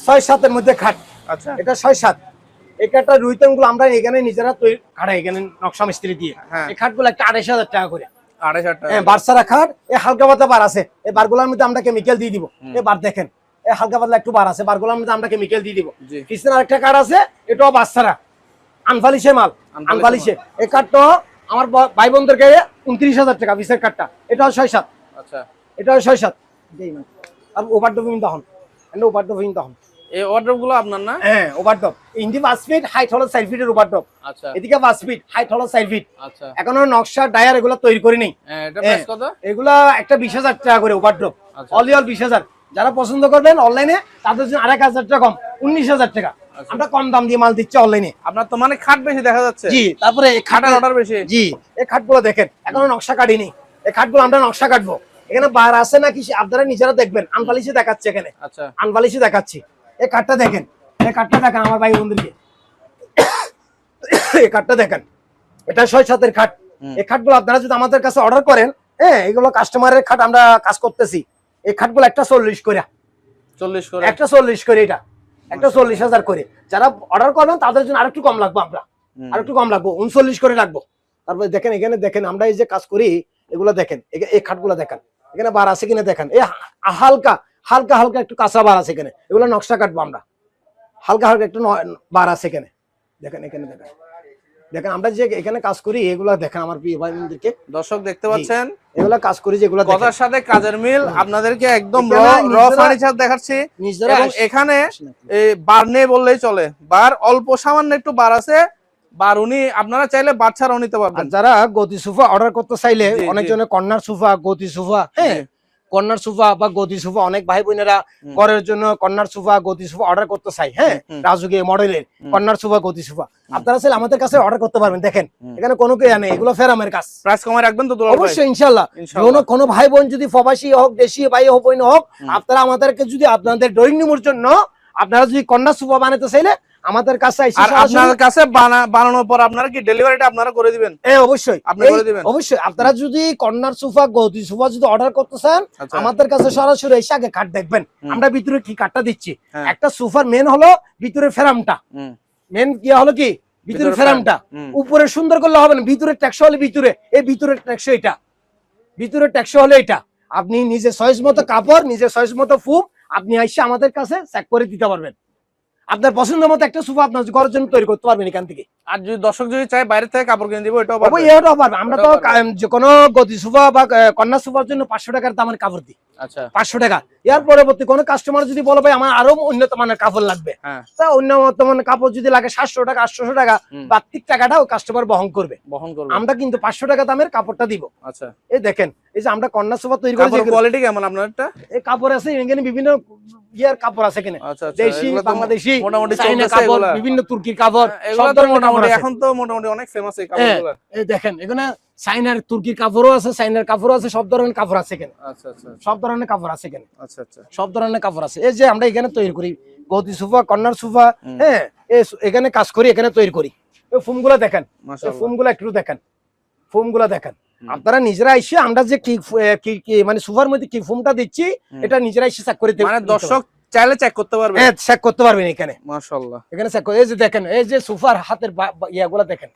6-7 এর মধ্যে খাট। আচ্ছা, এটা 6-7। এই খাটটা রুইতন গুলো আমরা এখানে নিজেরা তৈরি খাটাই, এখানে নকশা মিস্ত্রি দিয়ে। এই খাটগুলো একটা 28,000 টাকা করে। 28,000 টাকা। হ্যাঁ, বারসারা খাট। এই হালকা পাতলা বার আছে, এই বারগুলোর মধ্যে আমরা কেমিক্যাল দিয়ে দিব। এই বার দেখেন, এই হালকা পাতলা একটু বার আছে, বারগুলোর মধ্যে আমরা কেমিক্যাল দিয়ে দিব। পিছনে আরেকটা কাঠ আছে, এটাও বারসারা আনফালিশে মাল, আনফালিশে। এই কাঠটা আমার ভাই বোনদেরকে 29,000 টাকা পিসের কাঠটা। এটাও 6-7। আচ্ছা, এটাও 6-7। আর ওভারডোপিং তখন, ওভারডোপিং তখন এই ওভারড্রপ গুলো আপনার না? হ্যাঁ, ওভারড্রপ। ইন্ডি 5 ফিট, হাইট হলো 4 ফিটের ওভারড্রপ। আচ্ছা, এদিকে 5 ফিট, হাইট হলো 4 ফিট। আচ্ছা, এখনো নকশা ডায়ার এগুলো তৈরি করি নাই। এটা প্রাইস কত? এগুলা একটা 20,000 টাকা করে ওভারড্রপ, অল 20,000। যারা পছন্দ করবেন অনলাইনে তাদের জন্য 2,500 টাকা কম, 19,000 টাকা। আমরা কম দাম দিয়ে মাল দিচ্ছি অনলাইনে। আপনার তো মানে খাট বেশি দেখা যাচ্ছে। জি, তারপরে এই খাটের অর্ডার বেশি। জি, এই খাটগুলো দেখেন এখনো নকশা কাটিনি। এই খাটগুলো আমরা নকশা কাটবো। এখানে বার আছে নাকি আপনারা নিজেরা দেখবেন। আনপালিশে দেখাচ্ছি এখানে। আচ্ছা, আনপালিশে দেখাচ্ছি। এই কাঠটা দেখেন, এই কাঠটা দেখেন আমার ভাই বোনদেরকে। এই কাঠটা দেখেন, এটা 6-7 এর খাট। এই খাটগুলো আপনারা যদি আমাদের কাছে অর্ডার করেন, হ্যাঁ, এগুলো কাস্টমারের খাট, আমরা কাজ করতেছি। এই খাটগুলো একটা 40 করে, একটা 40 করে, এটা একটা 40,000 করে। যারা অর্ডার করবেন তাদের জন্য আরেকটু কম লাগবে, আমরা আরেকটু কম লাগবো, 39 করে রাখবো। তারপরে দেখেন এখানে দেখেন আমরা এই যে কাজ করি, এগুলো দেখেন, এই খাটগুলো দেখেন এখানে বার আছে কিনা দেখেন। এই হালকা হালকা হালকা একটু কাঁচা বার আছে এখানে, এগুলো নকশা কাটবো আমরা। হালকা হালকা একটু বার আছে এখানে, দেখেন এখানে দেখেন। দেখেন আমরা যে এখানে কাজ করি এগুলা দেখেন আমার প্রিয় ভাইদেরকে। দর্শক দেখতে পাচ্ছেন এগুলা কাজ করি যেগুলা কথার সাথে কাজের মিল। আপনাদেরকে একদম র ফার্নিচার দেখাচ্ছি। এবং এখানে এই বার নেই বললেই চলে, বার অল্প সামান্য একটু বার আছে। বার উনি আপনারা চাইলে বার ছাড়াও নিতে পারবেন। যারা গদি সোফা অর্ডার করতে চাইলে, অনেকজনের কর্নার সোফা, গদি সোফা, হ্যাঁ, কর্নার সোফা বা গদি সোফা, অনেক ভাই বোনেরা ঘরের জন্য কর্নার সোফা, গদি সোফা অর্ডার করতে চাই। হ্যাঁ, রাজুকি মডেলের কর্নার সোফা, গদি সোফা আপনারা চাইলে আমাদের কাছে অর্ডার করতে পারবেন। দেখেন এখানে কোনো কে নেই, এগুলো ফেরামের কাজ। প্রাইস কমায় রাখবেন তো? অবশ্যই, ইনশাআল্লাহ। কোনো ভাই বোন যদি প্রবাসী হোক, দেশি ভাই হোক, বোন হোক, আপনারা আমাদেরকে যদি আপনাদের ড্রয়িং রুমের জন্য আপনারা যদি কর্নার সোফা বানাতে চাইলে আমাদের কাছে এসে, আর আপনাদের কাছে বানানোর পর আপনারা কি ডেলিভারিটা আপনারা করে দিবেন? অবশ্যই, আপনি করে দিবেন। অবশ্যই, আপনারা যদি কর্নার সোফা, গদি সোফা যদি অর্ডার করতে চান, আমাদের কাছে সরাসরি এসে আগে কাট দেখবেন আমরা ভিতরে কি কাটটা দিচ্ছি। একটা সোফার মেন হলো ভিতরে ফ্রেমটা, মেন কি হলো কি ভিতরে ফ্রেমটা। উপরে সুন্দর করলে হবে না, ভিতরে টেকসই হলে ভিতরে, এই ভিতরে টেকসই এটা, ভিতরে টেকসই হলে এটা। আপনি নিজে চয়েস মতো কাপড়, নিজে চয়েস মতো ফুম আপনি এসে আমাদের কাছে চেক করে দিতে পারবেন। আপনার পছন্দ মতো একটা সোফা আপনার ঘরের জন্য তৈরি করতে পারবেন এখান থেকে। আর যদি দর্শক যদি চায় বাইরে থেকে কাপড় কিনে দিব, এটাও পারবে। এটাও পারবে। আমরা তো যে কোনো গদি সোফা বা কন্যা সোফার জন্য 500 টাকার দামের কাপড় দিই। আচ্ছা 500 টাকা। এর পরবর্তী কোনো কাস্টমার যদি বলে ভাই আমার আরো উন্নত মানের কাপড় লাগবে, তা উন্নত মানের কাপড় যদি লাগে 700 টাকা 800 টাকা, বাড়তি টাকাটা ওই কাস্টমার বহন করবে। আমরা কিন্তু 500 টাকা দামের কাপড়টা দিব। আচ্ছা এই দেখেন, এই যে আমরা কন্যা সোফা তৈরি করি, কাপড়ের কোয়ালিটি কেমন আপনারটা? এই কাপড় আছে এখানে বিভিন্ন ইয়ার কাপড় আছে এখানে, দেশি বাংলাদেশি মোটামুটি চাইনা কাপড়, বিভিন্ন তুর্কির কাপড়, সব ধরনের মোটামুটি এখন তো মোটামুটি অনেক ফেমাস এই কাপড়গুলো। এই দেখেন এখানে চাইনার তুর্কির কাপড়ও আছে, চাইনার কাপড়ও আছে, সব ধরনের কাপড় আছে এখানে। আচ্ছা আচ্ছা সব ধরনের কাপড় আছে এখানে। আচ্ছা আচ্ছা সব ধরনের কাপড় আছে। এই যে আমরা এখানে তৈরি করি গদি সোফা, কর্নার সোফা, হ্যাঁ এখানে কাজ করি, এখানে তৈরি করি। এই ফোমগুলো দেখেন, এই ফোমগুলো একটু দেখেন, ফোমগুলো দেখেন। আপনারা নিজেরা এসে আমরা যে কি মানে সোফার মধ্যে কি ফোমটা দিচ্ছি, এটা নিজেরা এসে চেক করে মানে দর্শক চাইলে চেক করতে পারবে। হ্যাঁ চেক করতে পারবেন এখানে। মাশাআল্লাহ এখানে চেক করে, এই যে দেখেন, এই যে সোফার হাতের ইয়াগুলা দেখেন,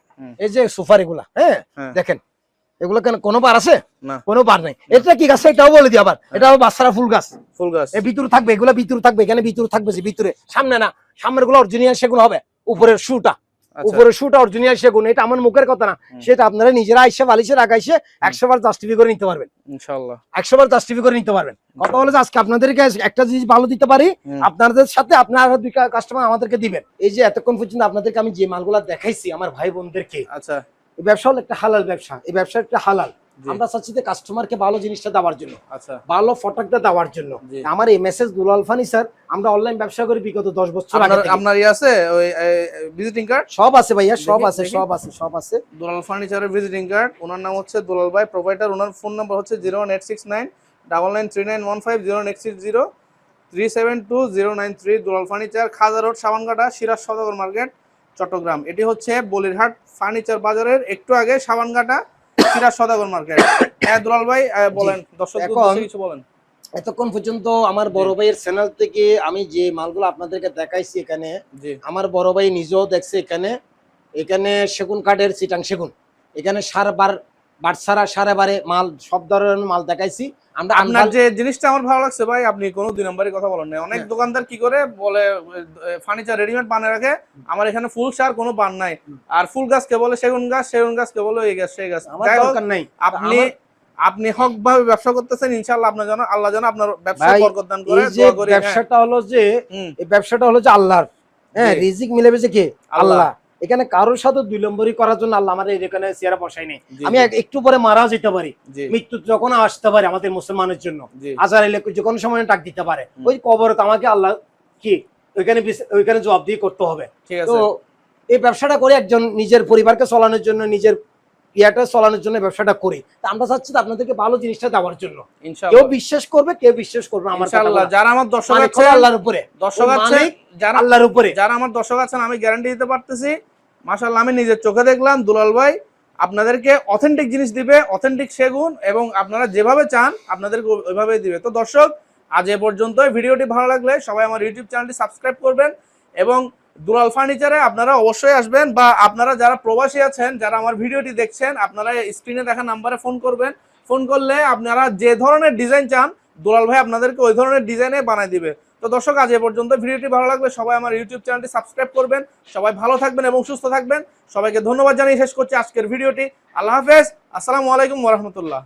এই যে সোফার এগুলা, হ্যাঁ দেখেন এগুলো কেন কোনো বার আছে না, কোনো বার নাই। এটা কি গাছ এটাও বলে দিই আবার, এটা বাচ্চারা ফুল গাছ, ফুল গাছ এই ভিতরে থাকবে, এগুলা ভিতরে থাকবে, এখানে ভিতরে থাকবে, যে ভিতরে সামনে না, সামনের গুলো অরিজিনাল সেগুন হবে, উপরের শুটা উপরের শুটা অরিজিনাল সেগুন। এটা আমার মুখের কথা না, সেটা আপনারা নিজেরা আইসা বালিশের আগাইসে 100 বার জাস্টিফাই করে নিতে পারবেন ইনশাআল্লাহ। 100 বার জাস্টিফাই করে নিতে পারবেন। কথা হলো যে আজকে আপনাদেরকে একটা জিনিস ভালো দিতে পারি, আপনাদের সাথে আপনারা দুই কাস্টমার আমাদেরকে দিবেন। এই যে এতক্ষণ পর্যন্ত আপনাদেরকে আমি যে মালগুলা দেখাইছি আমার ভাই বোনদেরকে, আচ্ছা এই ব্যবসা হলো একটা হালাল ব্যবসা। এই ব্যবসা একটা হালাল। আমরা চাচ্ছি যে কাস্টমারকে ভালো জিনিসটা দেওয়ার জন্য, আচ্ছা ভালো প্রোডাক্টটা দেওয়ার জন্য। আমার এই মেসেজ দুলাল ফার্নিচার, আমরা অনলাইন ব্যবসা করি বিগত 10 বছর আগে থেকে। আপনার ই আছে ওই ভিজিটিং কার্ড? সব আছে ভাইয়া, সব আছে, সব আছে, সব আছে। দুলাল ফার্নিচারের ভিজিটিং কার্ড। ওনার নাম হচ্ছে দুলাল ভাই, প্রোভাইডার। ওনার ফোন নাম্বার হচ্ছে 01869993915, 08603720993। দুলাল ফার্নিচার, খাজা রোড, সাবানকাটা, সিরাজ সওদাগর মার্কেট, চট্টগ্রাম। এটি হচ্ছে বলিরহাট ফার্নিচার বাজারের একটু আগে, সাবানকাটা, সিরাজ সওদাগর মার্কেট। হ্যাঁ দুলাল ভাই বলেন, দর্শকদের কিছু বলেন। এতক্ষণ পর্যন্ত আমার বড় ভাইয়ের চ্যানেল থেকে আমি যে মালগুলো আপনাদেরকে দেখাইছি, এখানে আমার বড় ভাই নিজেও দেখছে, এখানে সেগুন কাঠের চিটাং সেগুন, এখানে বাটসারা সাড়ে বারে মাল, সব ধরনের মাল দেখাইছি আমরা। আপনার যে জিনিসটা আমার ভালো লাগছে ভাই, আপনি কোনো 2 নম্বরের কথা বলেন না। অনেক দোকানদার কি করে বলে ফার্নিচার রেডিমেড বানিয়ে রাখে, আমার এখানে ফুল সার কোনো বান নাই, আর ফুল গাছ কে বলে সেগুন গাছ, সেগুন গাছ কে বলে এই গাছ সেই গাছ। আমার দরকার নাই। আপনি হক ভাবে ব্যবসা করতেছেন, ইনশাআল্লাহ আল্লাহ যেন আপনার ব্যবসায় বরকত দান করে। দোয়া করি। ব্যবসাটা হলো যে এই ব্যবসাটা হলো যে আল্লাহর, হ্যাঁ রিজিক মিলাবে যে কে? আল্লাহ। এখানে কারোর সাথে 2 নম্বরই করার জন্য আল্লাহ আমাদের এখানে চেয়ারে বসাই নেই। আমি একটু পরে মারা যেতে পারি, মৃত্যু যখন আসতে পারে আমাদের মুসলমানের জন্য, আজার এলে যে কোনো সময় ডাক দিতে পারে, ওই কবরে তো আমাকে আল্লাহ কি ওইখানে জবাব দিয়ে করতে হবে। তো এই ব্যবসাটা করে একজন নিজের পরিবারকে চালানোর জন্য, নিজের ইয়াটা চালানোর জন্য ব্যবসাটা করি। তা আমরা চাচ্ছি আপনাদেরকে ভালো জিনিসটা দেওয়ার জন্য। কেউ বিশ্বাস করবে, কেউ বিশ্বাস করবে আমার ইনশাআল্লাহ। যারা আমার দর্শক আছে আল্লাহর উপরে, দর্শক আছে যারা আল্লাহর উপরে, যারা আমার দর্শক আছেন, আমি গ্যারান্টি দিতে পারতেছি, মাশাআল্লাহ আমি নিজের চোখে দেখলাম দুলাল ভাই আপনাদেরকে অথেন্টিক জিনিস দিবে, অথেন্টিক সেগুন, এবং আপনারা যেভাবে চান আপনাদেরকে ওইভাবেই দিবে। তো দর্শক আজ এ পর্যন্তই। ভিডিওটি ভালো লাগলে সবাই আমার ইউটিউব চ্যানেলটি সাবস্ক্রাইব করবেন, এবং দুলাল ফার্নিচারে আপনারা অবশ্যই আসবেন, বা আপনারা যারা প্রবাসী আছেন, যারা আমার ভিডিওটি দেখছেন, আপনারা স্ক্রিনে দেখা নাম্বারে ফোন করবেন। ফোন করলে আপনারা যে ধরনের ডিজাইন চান, দুলাল ভাই আপনাদেরকে ওই ধরনের ডিজাইনে বানিয়ে দিবে। তো দর্শক আজ এ পর্যন্ত। ভিডিওটি ভালো লাগলে সবাই আমার ইউটিউব চ্যানেলটি সাবস্ক্রাইব করবেন। সবাই ভালো থাকবেন এবং সুস্থ থাকবেন। সবাইকে ধন্যবাদ জানিয়ে শেষ করছি আজকের ভিডিওটি। আল্লাহ হাফেজ, আসসালামু আলাইকুম ওয়া রাহমাতুল্লাহ।